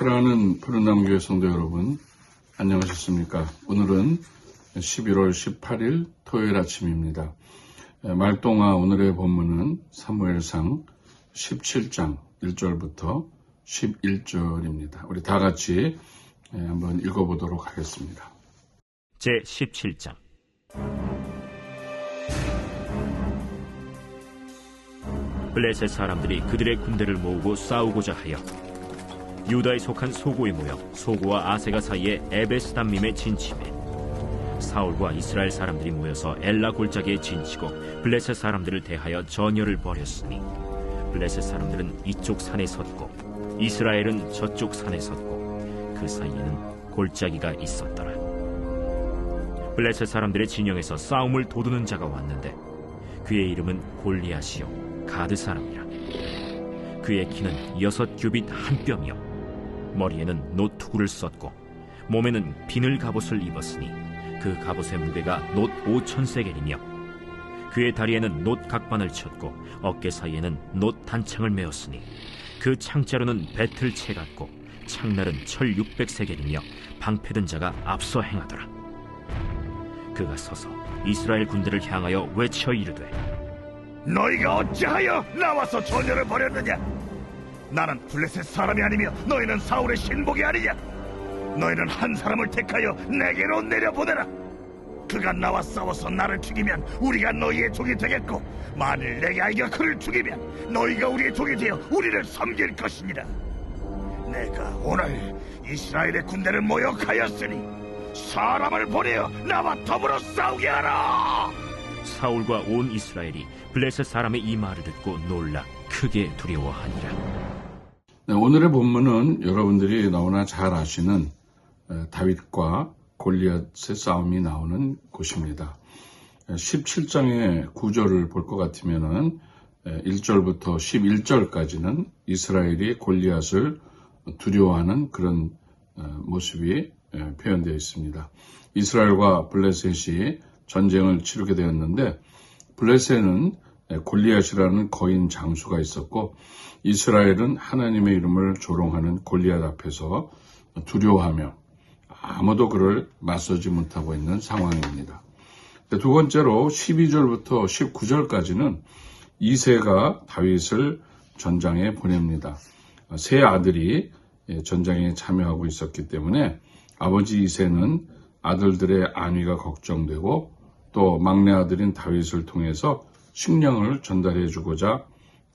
사랑하는 푸른나무교회 성도 여러분, 안녕하셨습니까? 오늘은 11월 18일 토요일 아침입니다. 말동아 오늘의 본문은 사무엘상 17장 1절부터 11절입니다. 우리 다 같이 한번 읽어보도록 하겠습니다. 제17장. 블레셋 사람들이 그들의 군대를 모으고 싸우고자 하여 유다에 속한 소고에 모여 소고와 아세가 사이에 에베스담밈에 진침해 사울과 이스라엘 사람들이 모여서 엘라 골짜기에 진치고 블레셋 사람들을 대하여 전열을 벌였으니 블레셋 사람들은 이쪽 산에 섰고 이스라엘은 저쪽 산에 섰고 그 사이에는 골짜기가 있었더라. 블레셋 사람들의 진영에서 싸움을 도두는 자가 왔는데 그의 이름은 골리앗이요 가드 사람이라. 그의 키는 6규빗 한 뼘이요 머리에는 놋투구를 썼고 몸에는 비늘 갑옷을 입었으니 그 갑옷의 무게가 놋 5,000세겔이며 그의 다리에는 놋 각반을 쳤고 어깨 사이에는 놋 단창을 메었으니 그 창자루는 배틀채 같고 창날은 철 600세겔이며 방패든 자가 앞서 행하더라. 그가 서서 이스라엘 군대를 향하여 외쳐 이르되 너희가 어찌하여 나와서 전열을 벌였느냐? 나는 블레셋 사람이 아니며 너희는 사울의 신복이 아니냐? 너희는 한 사람을 택하여 내게로 내려보내라. 그가 나와 싸워서 나를 죽이면 우리가 너희의 종이 되겠고 만일 내게 아이가 그를 죽이면 너희가 우리의 종이 되어 우리를 섬길 것이니라. 내가 오늘 이스라엘의 군대를 모욕하였으니 사람을 보내어 나와 더불어 싸우게 하라. 사울과 온 이스라엘이 블레셋 사람의 이 말을 듣고 놀라 크게 두려워하니라. 네, 오늘의 본문은 여러분들이 너무나 잘 아시는 다윗과 골리앗의 싸움이 나오는 곳입니다. 17장의 구절을 볼 것 같으면 1절부터 11절까지는 이스라엘이 골리앗을 두려워하는 그런 모습이 표현되어 있습니다. 이스라엘과 블레셋이 전쟁을 치르게 되었는데 블레셋은 골리앗이라는 거인 장수가 있었고 이스라엘은 하나님의 이름을 조롱하는 골리앗 앞에서 두려워하며 아무도 그를 맞서지 못하고 있는 상황입니다. 두 번째로 12절부터 19절까지는 이새가 다윗을 전장에 보냅니다. 세 아들이 전장에 참여하고 있었기 때문에 아버지 이새는 아들들의 안위가 걱정되고 또 막내 아들인 다윗을 통해서 식량을 전달해 주고자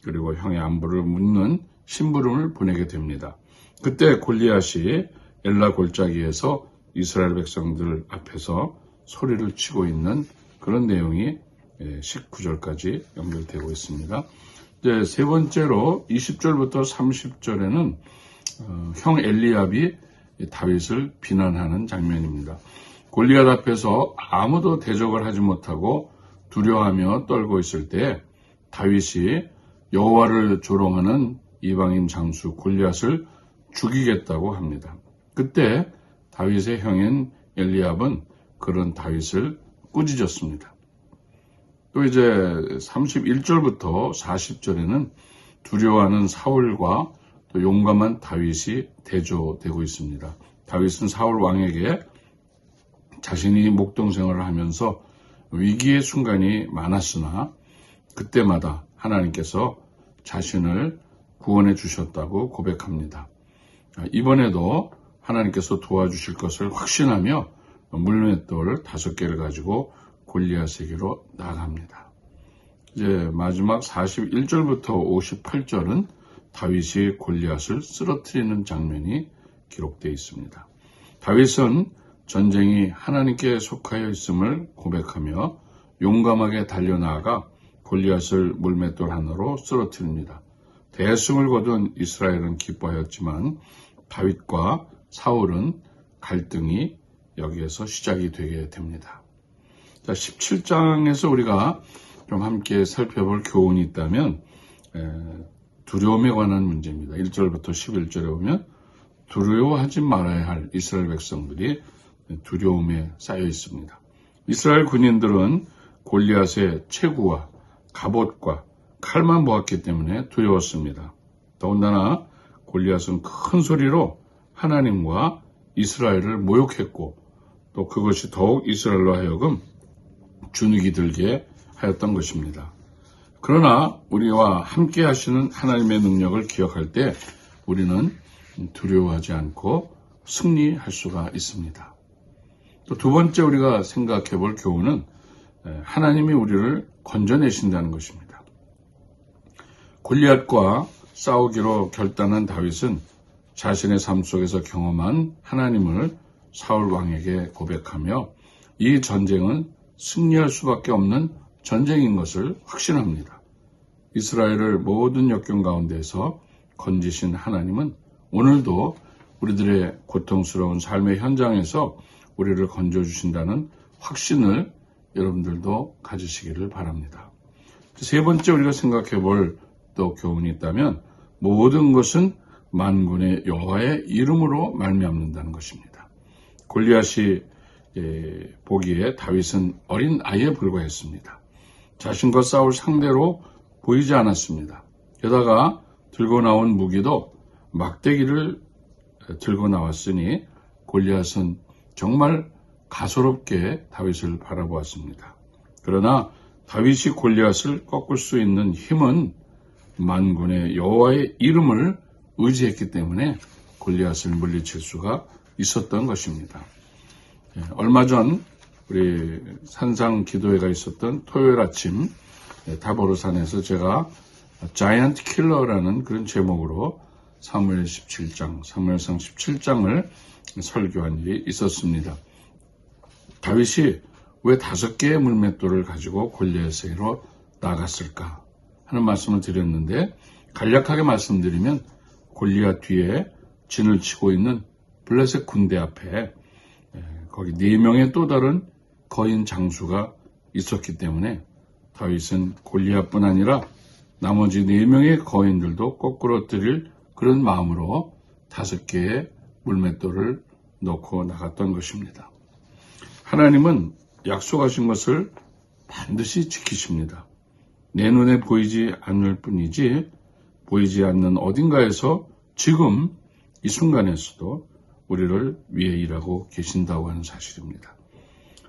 그리고 형의 안부를 묻는 심부름을 보내게 됩니다. 그때 골리앗이 엘라 골짜기에서 이스라엘 백성들 앞에서 소리를 치고 있는 그런 내용이 19절까지 연결되고 있습니다. 이제 세 번째로 20절부터 30절에는 형 엘리압이 다윗을 비난하는 장면입니다. 골리앗 앞에서 아무도 대적을 하지 못하고 두려워하며 떨고 있을 때 다윗이 여호와를 조롱하는 이방인 장수 골리앗을 죽이겠다고 합니다. 그때 다윗의 형인 엘리압은 그런 다윗을 꾸짖었습니다. 또 이제 31절부터 40절에는 두려워하는 사울과 또 용감한 다윗이 대조되고 있습니다. 다윗은 사울 왕에게 자신이 목동생활을 하면서 위기의 순간이 많았으나 그때마다 하나님께서 자신을 구원해 주셨다고 고백합니다. 이번에도 하나님께서 도와주실 것을 확신하며 물맷돌 5개를 가지고 골리앗에게로 나아갑니다. 이제 마지막 41절부터 58절은 다윗이 골리앗을 쓰러뜨리는 장면이 기록되어 있습니다. 다윗은 전쟁이 하나님께 속하여 있음을 고백하며 용감하게 달려나가 골리앗을 물맷돌 하나로 쓰러뜨립니다. 대승을 거둔 이스라엘은 기뻐하였지만 다윗과 사울은 갈등이 여기에서 시작이 되게 됩니다. 자, 17장에서 우리가 좀 함께 살펴볼 교훈이 있다면 두려움에 관한 문제입니다. 1절부터 11절에 보면 두려워하지 말아야 할 이스라엘 백성들이 두려움에 쌓여 있습니다. 이스라엘 군인들은 골리앗의 체구와 갑옷과 칼만 보았기 때문에 두려웠습니다. 더군다나 골리앗은 큰 소리로 하나님과 이스라엘을 모욕했고 또 그것이 더욱 이스라엘로 하여금 주눅이 들게 하였던 것입니다. 그러나 우리와 함께 하시는 하나님의 능력을 기억할 때 우리는 두려워하지 않고 승리할 수가 있습니다. 또 두 번째 우리가 생각해 볼 교훈은 하나님이 우리를 건져내신다는 것입니다. 골리앗과 싸우기로 결단한 다윗은 자신의 삶 속에서 경험한 하나님을 사울 왕에게 고백하며 이 전쟁은 승리할 수밖에 없는 전쟁인 것을 확신합니다. 이스라엘을 모든 역경 가운데서 건지신 하나님은 오늘도 우리들의 고통스러운 삶의 현장에서 우리를 건져주신다는 확신을 여러분들도 가지시기를 바랍니다. 세 번째 우리가 생각해 볼 또 교훈이 있다면 모든 것은 만군의 여호와의 이름으로 말미암는다는 것입니다. 골리앗이 보기에 다윗은 어린 아이에 불과했습니다. 자신과 싸울 상대로 보이지 않았습니다. 게다가 들고 나온 무기도 막대기를 들고 나왔으니 골리앗은 정말 가소롭게 다윗을 바라보았습니다. 그러나 다윗이 골리앗을 꺾을 수 있는 힘은 만군의 여호와의 이름을 의지했기 때문에 골리앗을 물리칠 수가 있었던 것입니다. 얼마 전 우리 산상 기도회가 있었던 토요일 아침 다보르산에서 제가 자이언트 킬러라는 그런 제목으로 사무엘상 17장을 설교한 일이 있었습니다. 다윗이 왜 5개의 물맷돌을 가지고 골리앗에게로 나갔을까 하는 말씀을 드렸는데 간략하게 말씀드리면 골리앗 뒤에 진을 치고 있는 블레셋 군대 앞에 거기 4명의 또 다른 거인 장수가 있었기 때문에 다윗은 골리앗뿐 아니라 나머지 4명의 거인들도 거꾸로 때릴 그런 마음으로 5개의 물맷돌을 놓고 나갔던 것입니다. 하나님은 약속하신 것을 반드시 지키십니다. 내 눈에 보이지 않을 뿐이지 보이지 않는 어딘가에서 지금 이 순간에서도 우리를 위해 일하고 계신다고 하는 사실입니다.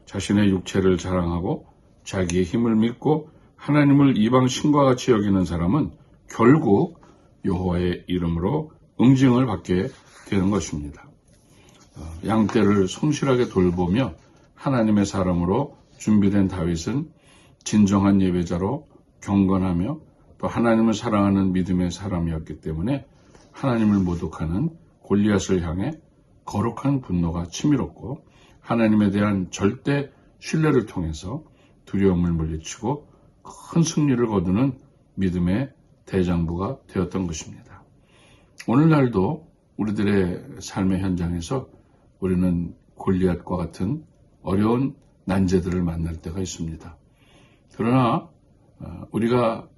자신의 육체를 자랑하고 자기의 힘을 믿고 하나님을 이방 신과 같이 여기는 사람은 결국 여호와의 이름으로 응징을 받게 되는 것입니다. 양떼를 성실하게 돌보며 하나님의 사람으로 준비된 다윗은 진정한 예배자로 경건하며 또 하나님을 사랑하는 믿음의 사람이었기 때문에 하나님을 모독하는 골리앗을 향해 거룩한 분노가 치밀었고 하나님에 대한 절대 신뢰를 통해서 두려움을 물리치고 큰 승리를 거두는 믿음의 대장부가 되었던 것입니다. 오늘날도 우리들의 삶의 현장에서 우리는 골리앗과 같은 어려운 난제들을 만날 때가 있습니다. 그러나 우리가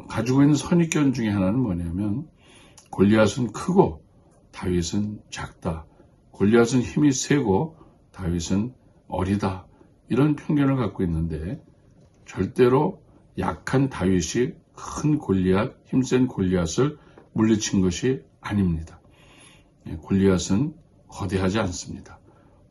가지고 있는 선입견 중에 하나는 뭐냐면 골리앗은 크고 다윗은 작다. 골리앗은 힘이 세고 다윗은 어리다. 이런 편견을 갖고 있는데 절대로 약한 다윗이 큰 골리앗, 힘센 골리앗을 물리친 것이 아닙니다. 골리앗은 거대하지 않습니다.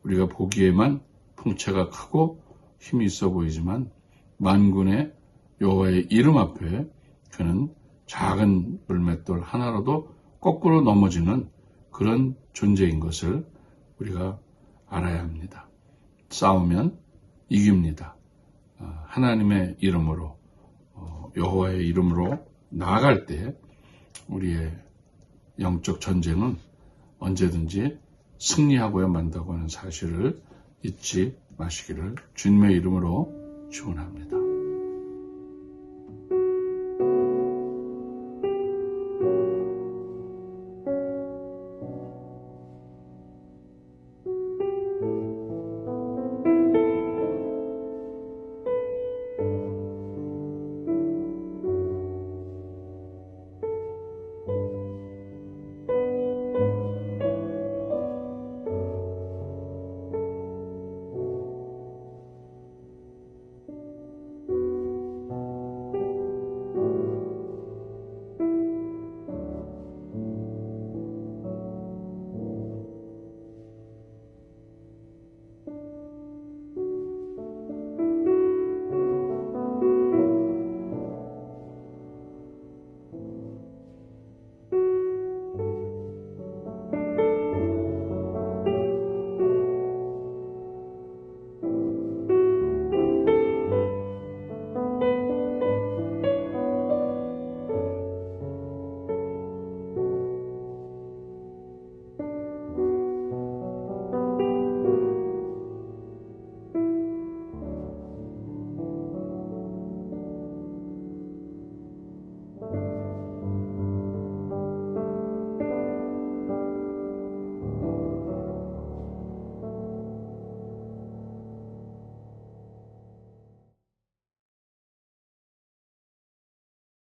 우리가 보기에만 풍채가 크고 힘이 있어 보이지만 만군의 여호와의 이름 앞에 그는 작은 물맷돌 하나로도 거꾸로 넘어지는 그런 존재인 것을 우리가 알아야 합니다. 싸우면 이깁니다. 하나님의 이름으로 여호와의 이름으로 나아갈 때 우리의 영적 전쟁은 언제든지 승리하고야 만다고 하는 사실을 잊지 마시기를 주님의 이름으로 축원합니다.